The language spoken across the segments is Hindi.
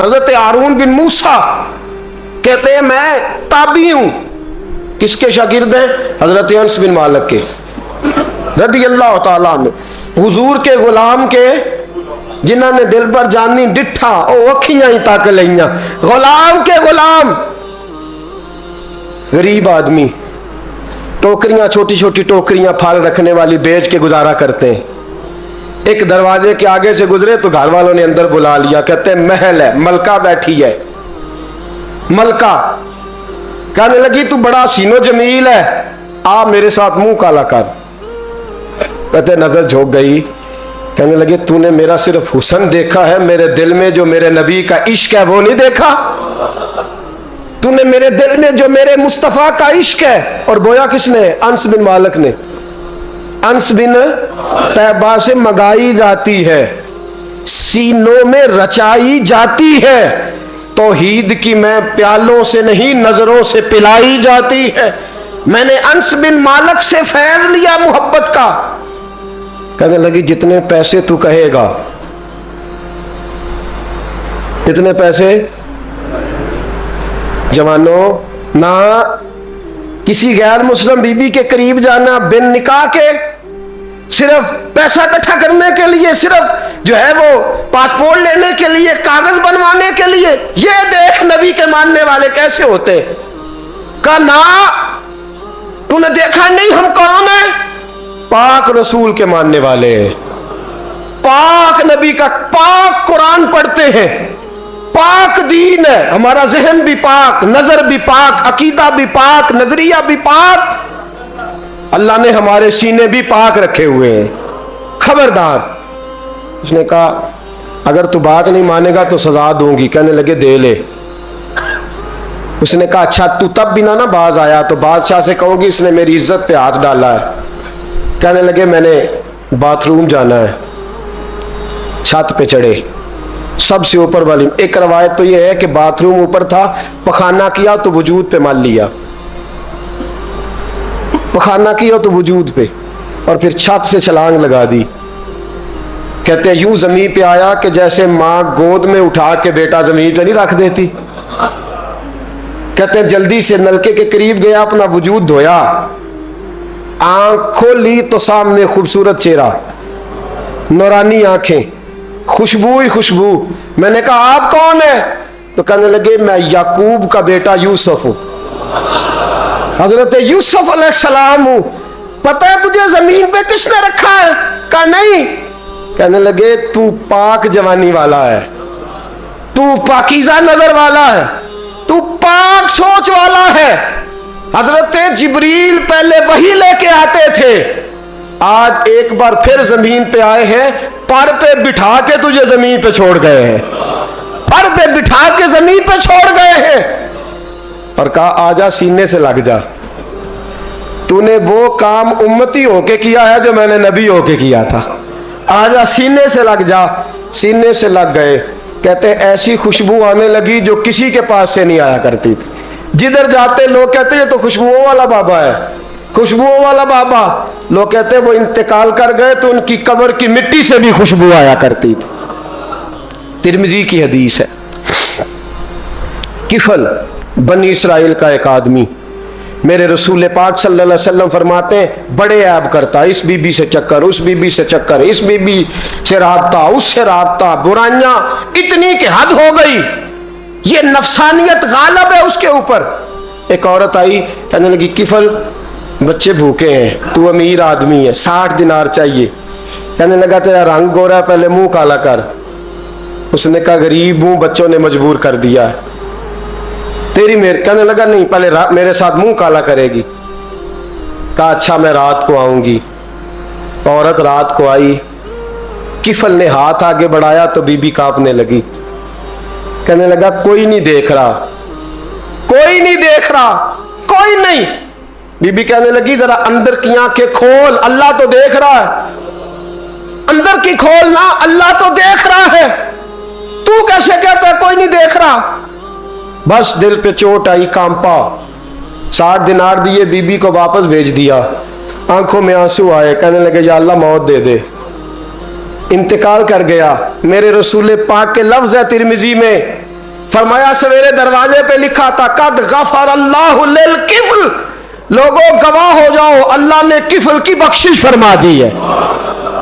हजरत हारून बिन मूसा कहते हैं मैं ताबी हूं। किसके शागिर्द हैं? हजरत अनस बिन मालिक के रदी अल्लाह तआला अन्हु। हुजूर के गुलाम के जिन्होंने दिल पर जानी डिठा ओ अखियां ही तक लिया। गुलाम के गुलाम, गरीब आदमी, टोकरियां, छोटी छोटी टोकरियां फल रखने वाली बेच के गुजारा करते हैं। एक दरवाजे के आगे से गुजरे तो घर वालों ने अंदर बुला लिया। कहते हैं महल है, मलका बैठी है। मलका कहने लगी तू बड़ा सीनो जमील है, आ मेरे साथ मुंह काला कर। कहते नजर झोंक गई। कहने लगे तूने मेरा सिर्फ हुस्न देखा है, मेरे दिल में जो मेरे नबी का इश्क है वो नहीं देखा। तूने मेरे दिल में जो मेरे मुस्तफा का इश्क है। और बोया किसने? अनस बिन मालिक ने। अनस बिन तैबा से मंगाई जाती है, सीनों में रचाई जाती है। तौहीद की मैं प्यालों से नहीं नजरों से पिलाई जाती है। मैंने अनस बिन मालिक से फैज लिया मोहब्बत का। कहने लगी जितने पैसे तू कहेगा, इतने पैसे। जवानों, ना किसी गैर मुस्लिम बीबी के करीब जाना बिन निकाह के, सिर्फ पैसा इकट्ठा करने के लिए, सिर्फ जो है वो पासपोर्ट लेने के लिए, कागज बनवाने के लिए। ये देख नबी के मानने वाले कैसे होते। का ना तूने देखा नहीं हम कौन है? पाक रसूल के मानने वाले, पाक नबी का पाक कुरान पढ़ते हैं, पाक दीन है हमारा, जहन भी पाक, नजर भी पाक, अकीदा भी पाक, नजरिया भी पाक। अल्लाह ने हमारे सीने भी पाक रखे हुए हैं। खबरदार। उसने कहा अगर तू बात नहीं मानेगा तो सजा दूंगी। कहने लगे दे ले। उसने कहा अच्छा तू तब भी ना बाज आया तो बादशाह से कहूंगी इसने मेरी इज्जत पे हाथ डाला है। कहने लगे मैंने बाथरूम जाना है। छत पे चढ़े, सबसे ऊपर वाली। एक रवायत तो यह है कि बाथरूम ऊपर था, पखाना किया तो वजूद पे मल लिया, पखाना किया तो वजूद पे, और फिर छत से छलांग लगा दी। कहते हैं यूं जमीन पे आया कि जैसे माँ गोद में उठा के बेटा जमीन पे नहीं रख देती। कहते हैं जल्दी से नलके के करीब गया, अपना वजूद धोया, आंख खोली तो सामने खूबसूरत चेहरा, नौरानी आंखें, खुशबू ही खुशबू। मैंने कहा आप कौन है? तो कहने लगे मैं याकूब का बेटा यूसुफ हूं, हजरत यूसुफ अलैहिस्सलाम हूं। पता है तुझे जमीन पे किसने रखा है? कहा नहीं। कहने लगे तू पाक जवानी वाला है, तू पाकीज़ा नजर वाला है, तू पाक सोच वाला है। हजरत जिब्रील पहले वही लेके आते थे, आज एक बार फिर जमीन पे आए हैं, पर पे बिठा के तुझे जमीन पे छोड़ गए हैं, पर पे बिठा के जमीन पे छोड़ गए हैं। और कहा आजा सीने से लग जा, तूने वो काम उम्मती होके किया है जो मैंने नबी होके किया था, आजा सीने से लग जा। सीने से लग गए। कहते ऐसी खुशबू आने लगी जो किसी के पास से नहीं आया करती थी। जिधर जाते लोग कहते ये तो खुशबुओं वाला बाबा है, खुशबुओं वाला बाबा। लोग कहते वो इंतकाल कर गए तो उनकी कब्र की मिट्टी से भी खुशबू आया करती थी। तिरमिजी की हदीस है। किफल बनी इसराइल का एक आदमी, मेरे रसूल पाक सल्लल्लाहु अलैहि वसल्लम फरमाते हैं बड़े ऐब करता, इस बीबी से चक्कर, उस बीबी से चक्कर, इस बीबी से राबता, उससे राबता, बुराइयां इतनी कि हद हो गई, ये नफसानियत गालब है उसके ऊपर। एक औरत आई, कहने लगी किफल बच्चे भूखे हैं, तू अमीर आदमी है, 60 दिनार चाहिए। कहने लगा तेरा रंग गोरा है, पहले मुंह काला कर। उसने कहा गरीब हूं, बच्चों ने मजबूर कर दिया है, तेरी मेरे। कहने लगा नहीं, पहले मेरे साथ मुंह काला करेगी। कहा अच्छा मैं रात को आऊंगी। औरत रात को आई, किफल ने हाथ आगे बढ़ाया तो बीबी कांपने लगी। कहने लगा कोई नहीं देख रहा, कोई नहीं देख रहा, कोई नहीं। बीबी कहने लगी जरा अंदर की आंखें खोल, अल्लाह तो देख रहा है, अंदर की खोल ना, अल्लाह तो देख रहा है, तू कैसे कहता है कोई नहीं देख रहा। बस दिल पे चोट आई, कांपा। 60 दिनार दिए, बीबी को वापस भेज दिया। आंखों में आंसू आए, कहने लगे या अल्लाह मौत दे दे। इंतकाल कर गया। मेरे रसूल पाक के लफ्ज है तिरमिजी में, फरमाया सवेरे दरवाजे पे लिखा था कद गफर अल्लाहु लिल किफ्ल, लोगों गवाह हो जाओ अल्लाह ने किफ्ल की बख्शिश फरमा दी है,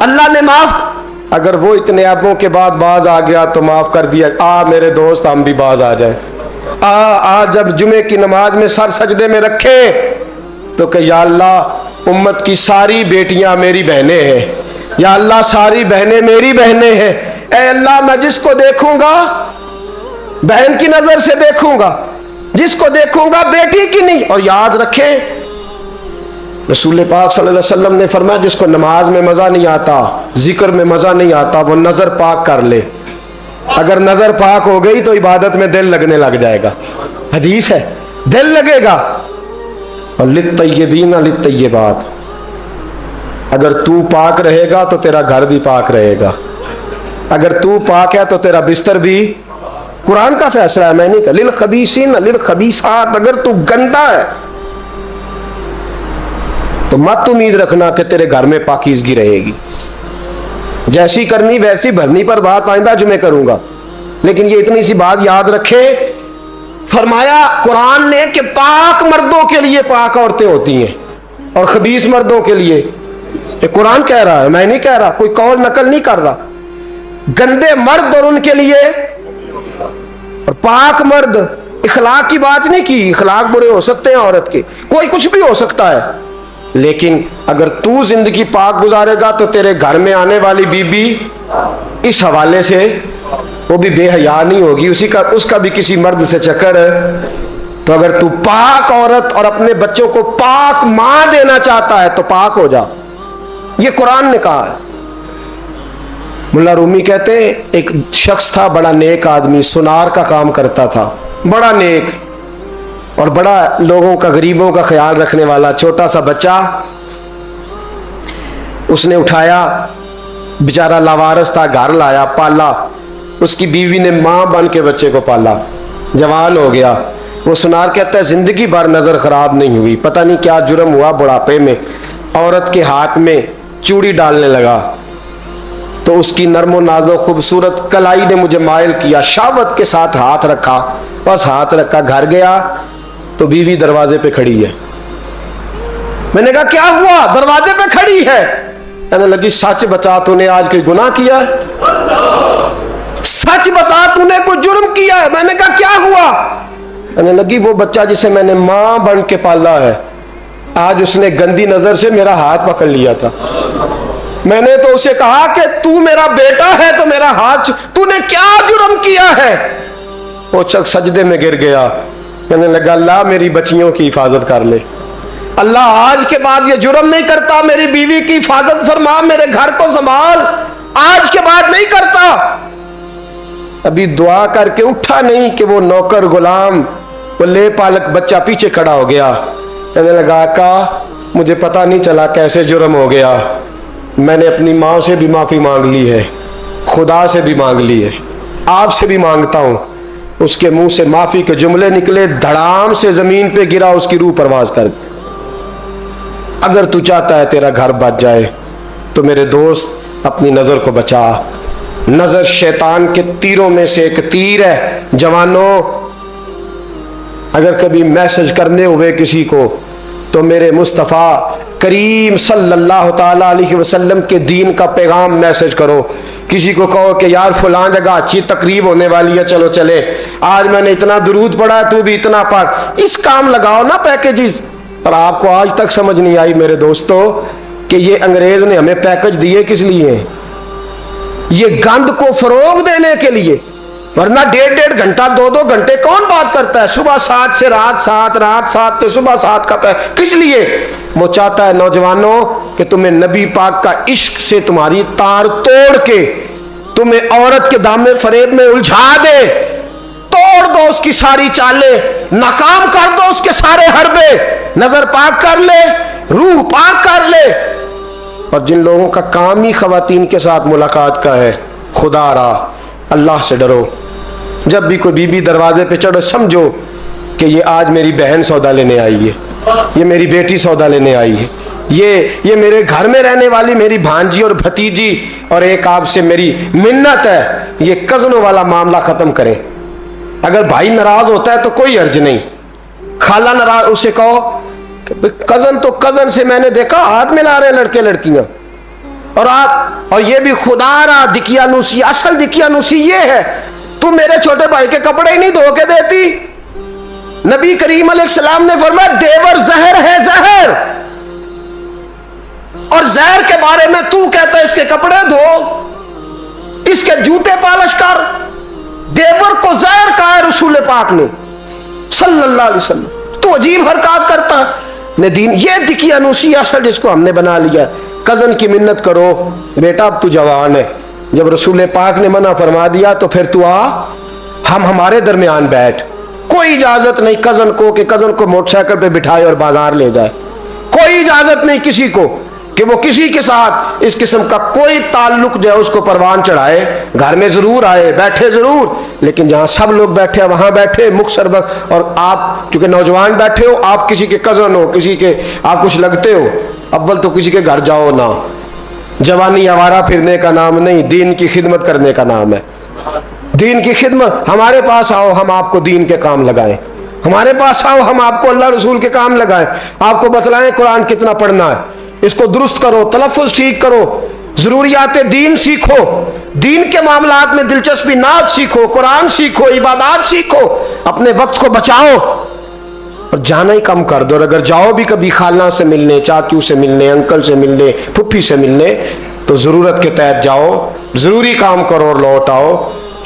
अल्लाह ने माफ। अगर वो इतने ऐबों के बाद बाज आ गया तो माफ कर दिया। आ मेरे दोस्त हम भी बाज आ जाए। आ जब जुमे की नमाज में सर सजदे में रखे तो कह या अल्लाह उम्मत की सारी बेटियां मेरी बहनें हैं, या अल्लाह सारी बहनें मेरी बहनें हैं। ऐ अल्लाह मैं जिसको देखूंगा बहन की नजर से देखूंगा, जिसको देखूंगा बेटी की नहीं। और याद रखें रसूल पाक सल्लल्लाहु अलैहि वसल्लम ने फरमाया जिसको नमाज में मजा नहीं आता, जिक्र में मजा नहीं आता, वो नजर पाक कर ले। अगर नजर पाक हो गई तो इबादत में दिल लगने लग जाएगा। हदीस है, दिल लगेगा। और लित्तय्यबीन लित्तय्यबात, अगर तू पाक रहेगा तो तेरा घर भी पाक रहेगा, अगर तू पाक है तो तेरा बिस्तर भी। कुरान का फैसला है, मैं नहीं कहा। लिल खबीसीन लिल खबीसात, अगर तू गंदा है तो मत उम्मीद रखना कि तेरे घर में पाकीज़गी रहेगी। जैसी करनी वैसी भरनी पर बात आइंदा जुमे करूंगा, लेकिन ये इतनी सी बात याद रखे। फरमाया कुरान ने कि पाक मर्दों के लिए पाक औरतें होती हैं और खबीस मर्दों के लिए। ये कुरान कह रहा है, मैं नहीं कह रहा, कोई कौल नकल नहीं कर रहा। गंदे मर्द और उनके लिए और पाक मर्द। इखलाक की बात नहीं की, इखलाक बुरे हो सकते हैं औरत के, कोई कुछ भी हो सकता है, लेकिन अगर तू जिंदगी पाक गुजारेगा तो तेरे घर में आने वाली बीबी इस हवाले से वो भी बेहया नहीं होगी, उसका भी किसी मर्द से चक्कर है। तो अगर तू पाक औरत और अपने बच्चों को पाक मां देना चाहता है तो पाक हो जा, ये कुरान ने कहा है। मुल्ला रूमी कहते हैं एक शख्स था, बड़ा नेक आदमी, सुनार का काम करता था, बड़ा नेक और बड़ा लोगों का, गरीबों का ख्याल रखने वाला। छोटा सा बच्चा उसने उठाया, बेचारा लावारस था, घर लाया, पाला। उसकी बीवी ने मां बन के बच्चे को पाला, जवान हो गया। वो सुनार कहता है जिंदगी भर नजर खराब नहीं हुई, पता नहीं क्या जुर्म हुआ, बुढ़ापे में औरत के हाथ में चूड़ी डालने लगा तो उसकी नर्मो नाजो खूबसूरत कलाई ने मुझे मायल किया, शावत के साथ हाथ रखा, बस हाथ रखा, घर गया तो बीवी दरवाजे पे खड़ी है। मैंने कहा क्या हुआ, दरवाजे पे खड़ी है? कहने लगी सच बता, तूने आज कोई गुनाह किया है? सच बता, तूने कोई जुर्म किया है? मैंने कहा क्या हुआ? कहने लगी वो बच्चा जिसे मैंने मां बन के पाला है, आज उसने गंदी नजर से मेरा हाथ पकड़ लिया था। मैंने तो उसे कहा कि तू मेरा बेटा है तो मेरा हाथ, तूने क्या जुर्म किया है? वो चक सजदे में गिर गया, कहने लगा अल्लाह मेरी बच्चियों की हिफाजत कर ले, अल्लाह आज के बाद ये जुर्म नहीं करता, मेरी बीवी की हिफाजत फरमा, मेरे घर को संभाल, आज के बाद नहीं करता। अभी दुआ करके उठा नहीं कि वो नौकर गुलाम, वो ले पालक बच्चा पीछे खड़ा हो गया। कहने लगा का मुझे पता नहीं चला कैसे जुर्म हो गया, मैंने अपनी माँ से भी माफी मांग ली है, खुदा से भी मांग ली है, आपसे भी मांगता हूं। उसके मुंह से माफी के जुमले निकले, धड़ाम से जमीन पे गिरा, उसकी रूह परवाज कर। अगर तू चाहता है तेरा घर बच जाए तो मेरे दोस्त अपनी नजर को बचा। नजर शैतान के तीरों में से एक तीर है। जवानों, अगर कभी मैसेज करने हुए किसी को तो मेरे मुस्तफ़ा करीम सल्लल्लाहु ताला अलैहि वसल्लम के दीन का पैगाम मैसेज करो। किसी को कहो कि यार फलां जगह अच्छी तकरीब होने वाली है, चलो चले, आज मैंने इतना दुरूद पढ़ा है, तू भी इतना पढ़, इस काम लगाओ ना पैकेजेस। पर आपको आज तक समझ नहीं आई मेरे दोस्तों कि ये अंग्रेज ने हमें पैकेज दिए किस लिए? ये गंद को फरोग देने के लिए, वरना 1.5 घंटा 2-2 घंटे कौन बात करता है? सुबह 7 से रात 7, रात 7 से सुबह 7 का किस लिए? वो चाहता है नौजवानों कि तुम्हें नबी पाक का इश्क से तुम्हारी तार तोड़ के तुम्हें औरत के दामे फरेब में उलझा दे, तोड़ दो उसकी सारी चालें, नाकाम कर दो उसके सारे हरबे, नजर पाक कर ले, रूह पाक कर ले। और जिन लोगों का काम ही खवातीन के साथ मुलाकात का है, खुदा रा अल्लाह से डरो। जब भी कोई बीबी दरवाजे पे चढ़ो समझो कि ये आज मेरी बहन सौदा लेने आई है, ये मेरी बेटी सौदा लेने आई है, ये मेरे घर में रहने वाली मेरी भांजी और भतीजी, और एक आपसे मेरी मिन्नत है, ये कज़नों वाला मामला खत्म करें। अगर भाई नाराज होता है तो कोई अर्ज नहीं, खाला नाराज, उसे कहो कजन तो कजन से मैंने देखा हाथ मिला रहे लड़के लड़कियां, और ये भी खुदा रहा दिकियानुसी, असल दिकियानुसी ये है, तू मेरे छोटे भाई के कपड़े ही नहीं धो के देती। नबी करीम अलैहिस्सलाम ने फरमाया देवर जहर है, जहर, और जहर के बारे में तू कहता है इसके कपड़े धो, इसके जूते पालिश कर। देवर को जहर कहा है रसूल पाक ने सल्लल्लाहु अलैहि वसल्लम, तो अजीब हरकत करता ने दीन। ये दिकियानुसी असल जिसको हमने बना लिया। कजन की मिन्नत करो, बेटा अब तू जवान है, जब रसूल पाक ने मना फरमा दिया तो फिर तू आ, हम हमारे दरमियान बैठ। कोई इजाजत नहीं कजन को कि कजन को मोटरसाइकिल पे बिठाए और बाजार ले जाए, कोई इजाजत नहीं किसी को कि वो किसी के साथ इस किस्म का कोई ताल्लुक जो है उसको परवान चढ़ाए। घर में जरूर आए, बैठे जरूर, लेकिन जहां सब लोग बैठे वहां बैठे मुख्तसर वक्त। और आप चूंकि नौजवान बैठे हो, आप किसी के कजन हो, किसी के आप कुछ लगते हो, अव्वल तो किसी के घर जाओ ना। जवानी आवारा फिरने का नाम नहीं, दीन की खिदमत करने का नाम है। दीन की खिदमत, हमारे पास आओ, हम आपको दीन के काम लगाएं। हमारे पास आओ, हम आपको अल्लाह रसूल के काम लगाएं, आपको बतलाएं कुरान कितना पढ़ना है, इसको दुरुस्त करो, तलफ़ुज़ ठीक करो, जरूरियात दीन सीखो, दीन के मामलात में दिलचस्पी, नात सीखो, कुरान सीखो, इबादत सीखो, अपने वक्त को बचाओ और जाना ही कम कर दो। और अगर जाओ भी कभी खाला से मिलने, चाचू से मिलने, अंकल से मिलने, फुफ्फी से मिलने, तो ज़रूरत के तहत जाओ, ज़रूरी काम करो और लौट आओ।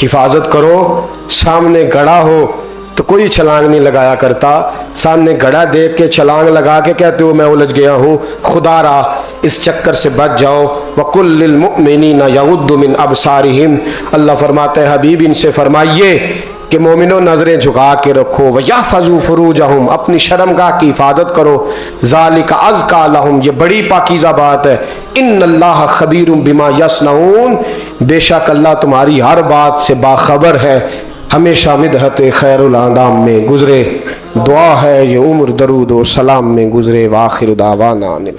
हिफाजत करो, सामने गड़ा हो तो कोई छलांग नहीं लगाया करता, सामने गड़ा देख के छलांग लगा के कहते हो मैं उलझ गया हूँ। खुदा रहा इस चक्कर से बच जाओ। वकुल्लिल मुमिनीना यगुद्दु मिन अबसारिहिम, अल्लाह फरमाते हैं हबीब इनसे फरमाइए कि मोमिनो नजरें झुका के रखो। वयहफज़ू फुरूजहुम, अपनी शर्मगाह की हिफाजत करो। ज़ालिका अज़का लहुम, ये बड़ी पाकीज़ा बात है। इन्नल्लाह खबीरुम बिमा यसनऊन, बेशक अल्लाह तुम्हारी हर बात से बाखबर है। हमेशा मिदहत खैरुल आदाम में गुजरे, दुआ है ये उम्र दरूद और सलाम में गुजरे। वाखिर दावाना अनिल